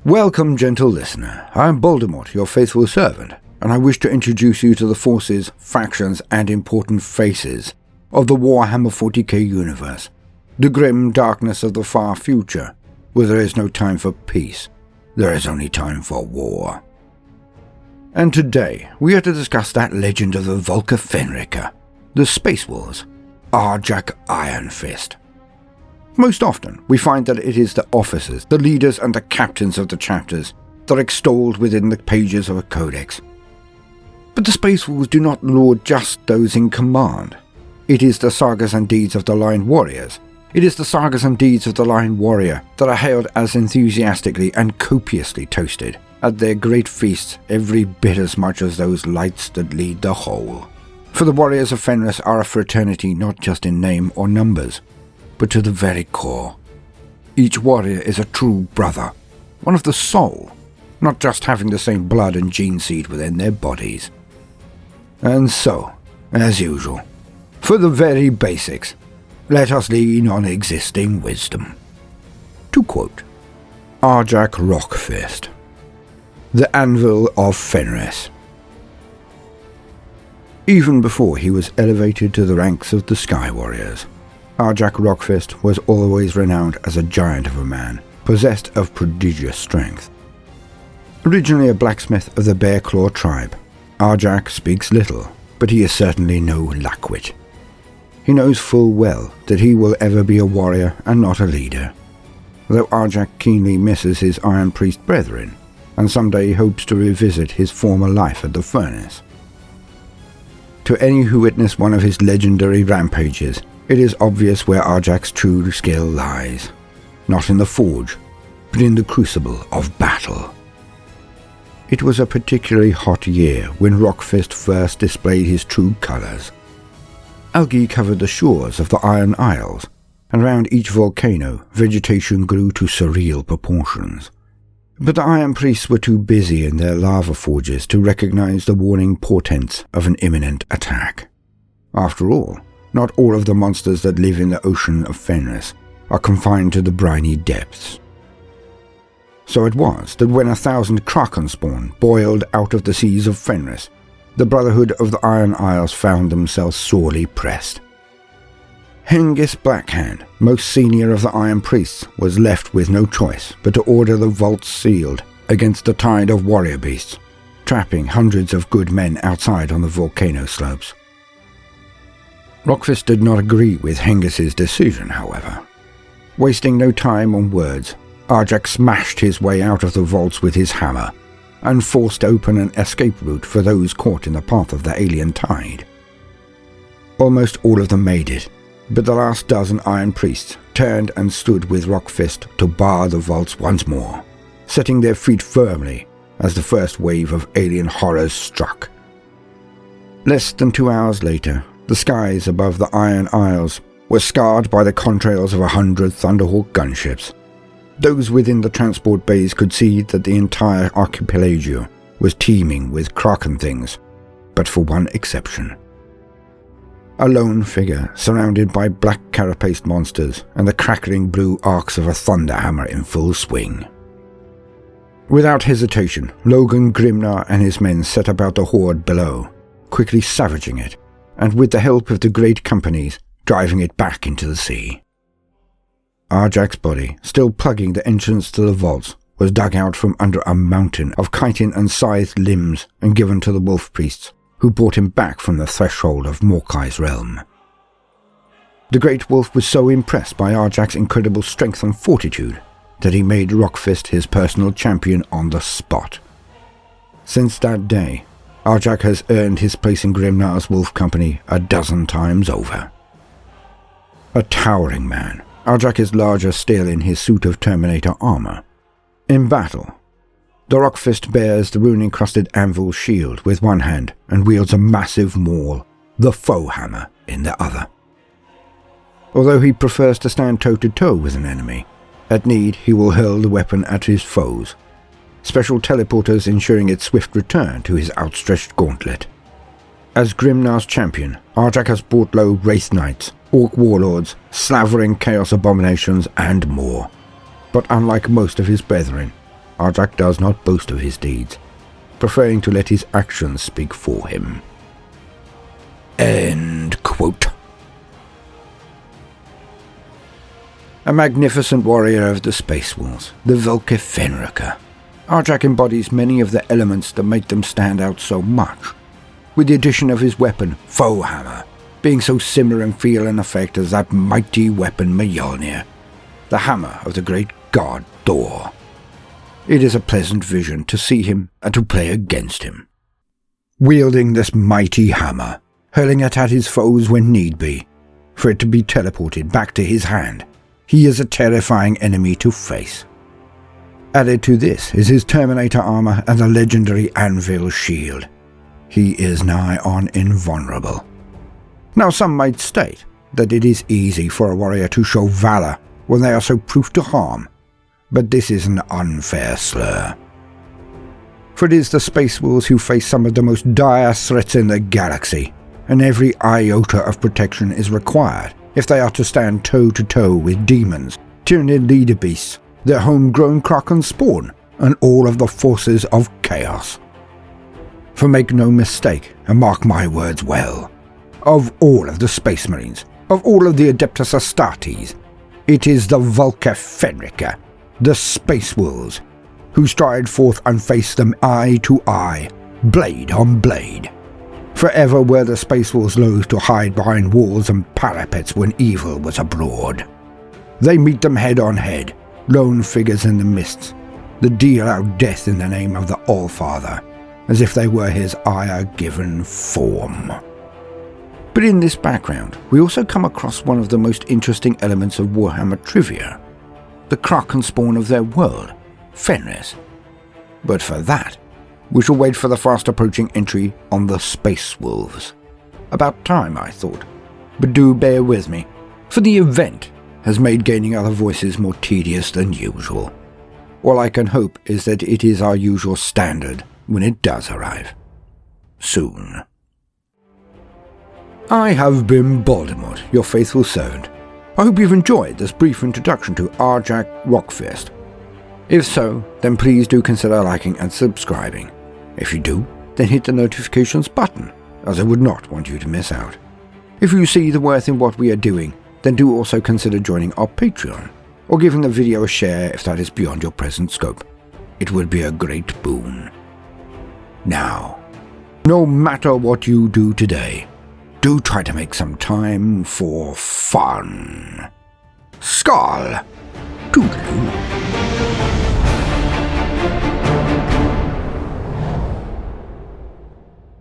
Welcome, gentle listener. I am Voldemort, your faithful servant, and I wish to introduce you to the forces, factions, and important faces of the Warhammer 40k universe, the grim darkness of the far future, where there is no time for peace, there is only time for war. And today, we are to discuss that legend of the Volker Fenriker, the Space Wars, Arjac Rockfist. Most often, we find that it is the officers, the leaders and the captains of the chapters that are extolled within the pages of a codex. But the Space Wolves do not lord just those in command. It is the sagas and deeds of the Line Warriors. It is the sagas and deeds of the Line Warrior that are hailed as enthusiastically and copiously toasted at their great feasts every bit as much as those lights that lead the whole. For the Warriors of Fenris are a fraternity not just in name or numbers, but to the very core. Each warrior is a true brother, one of the soul, not just having the same blood and gene seed within their bodies. And so, as usual, for the very basics, let us lean on existing wisdom. To quote Arjac Rockfist, the Anvil of Fenris. Even before he was elevated to the ranks of the Sky Warriors, Arjac Rockfist was always renowned as a giant of a man, possessed of prodigious strength. Originally a blacksmith of the Bear Claw tribe, Arjac speaks little, but he is certainly no lackwit. He knows full well that he will ever be a warrior and not a leader, though Arjac keenly misses his Iron Priest brethren, and someday hopes to revisit his former life at the furnace. To any who witness one of his legendary rampages, it is obvious where Arjac's true skill lies, not in the forge, but in the crucible of battle. It was a particularly hot year when Rockfist first displayed his true colours. Algae covered the shores of the Iron Isles, and around each volcano vegetation grew to surreal proportions. But the Iron Priests were too busy in their lava forges to recognize the warning portents of an imminent attack. After all, not all of the monsters that live in the ocean of Fenris are confined to the briny depths. So it was that when 1,000 Kraken spawn boiled out of the seas of Fenris, the Brotherhood of the Iron Isles found themselves sorely pressed. Hengist Blackhand, most senior of the Iron Priests, was left with no choice but to order the vaults sealed against the tide of warrior beasts, trapping hundreds of good men outside on the volcano slopes. Rockfist did not agree with Hengist's decision, however. Wasting no time on words, Arjac smashed his way out of the vaults with his hammer, and forced open an escape route for those caught in the path of the alien tide. Almost all of them made it, but the last dozen Iron Priests turned and stood with Rockfist to bar the vaults once more, setting their feet firmly as the first wave of alien horrors struck. Less than 2 hours later, the skies above the Iron Isles were scarred by the contrails of 100 Thunderhawk gunships. Those within the transport bays could see that the entire archipelago was teeming with Kraken things, but for one exception. A lone figure surrounded by black carapaced monsters and the crackling blue arcs of a thunderhammer in full swing. Without hesitation, Logan Grimnar and his men set about the horde below, quickly savaging it, and with the help of the great companies, driving it back into the sea. Arjac's body, still plugging the entrance to the vaults, was dug out from under a mountain of chitin and scythed limbs and given to the wolf priests, who brought him back from the threshold of Morkai's realm. The great wolf was so impressed by Arjac's incredible strength and fortitude that he made Rockfist his personal champion on the spot. Since that day, Arjac has earned his place in Grimnar's wolf company 12 times over. A towering man, Arjac is larger still in his suit of Terminator armor. In battle, the Rockfist bears the rune-encrusted Anvil shield with one hand and wields a massive maul, the Foehammer, in the other. Although he prefers to stand toe-to-toe with an enemy, at need he will hurl the weapon at his foes, special teleporters ensuring its swift return to his outstretched gauntlet. As Grimnar's champion, Arjac has brought low Wraith Knights, Orc Warlords, slavering Chaos Abominations, and more. But unlike most of his brethren, Arjac does not boast of his deeds, preferring to let his actions speak for him. End quote. A magnificent warrior of the Space Wolves, the Foehammer, Arjac embodies many of the elements that make them stand out so much, with the addition of his weapon, Foehammer, being so similar in feel and effect as that mighty weapon Mjolnir, the hammer of the great god Thor. It is a pleasant vision to see him and to play against him. Wielding this mighty hammer, hurling it at his foes when need be, for it to be teleported back to his hand, he is a terrifying enemy to face. Added to this is his Terminator armor and the legendary Anvil shield. He is nigh on invulnerable. Now some might state that it is easy for a warrior to show valor when they are so proof to harm, but this is an unfair slur. For it is the Space Wolves who face some of the most dire threats in the galaxy, and every iota of protection is required if they are to stand toe-to-toe with demons, tyrannid leader beasts, their homegrown Kraken spawn, and all of the forces of chaos. For make no mistake, and mark my words well, of all of the Space Marines, of all of the Adeptus Astartes, it is the Foehammer, the Space Wolves, who stride forth and face them eye to eye, blade on blade. Forever were the Space Wolves loath to hide behind walls and parapets when evil was abroad. They meet them head on head, lone figures in the mists, that deal out death in the name of the All-Father, as if they were his ire-given form. But in this background, we also come across one of the most interesting elements of Warhammer trivia, the Kraken spawn of their world, Fenris. But for that, we shall wait for the fast-approaching entry on the Space Wolves. About time, I thought, but do bear with me, for the event has made gaining other voices more tedious than usual. All I can hope is that it is our usual standard when it does arrive. Soon. I have been Voldemort, your faithful servant. I hope you've enjoyed this brief introduction to Arjac Rockfist. If so, then please do consider liking and subscribing. If you do, then hit the notifications button, as I would not want you to miss out. If you see the worth in what we are doing, then do also consider joining our Patreon, or giving the video a share if that is beyond your present scope. It would be a great boon. Now, no matter what you do today, do try to make some time for fun. Skull! Toodaloo!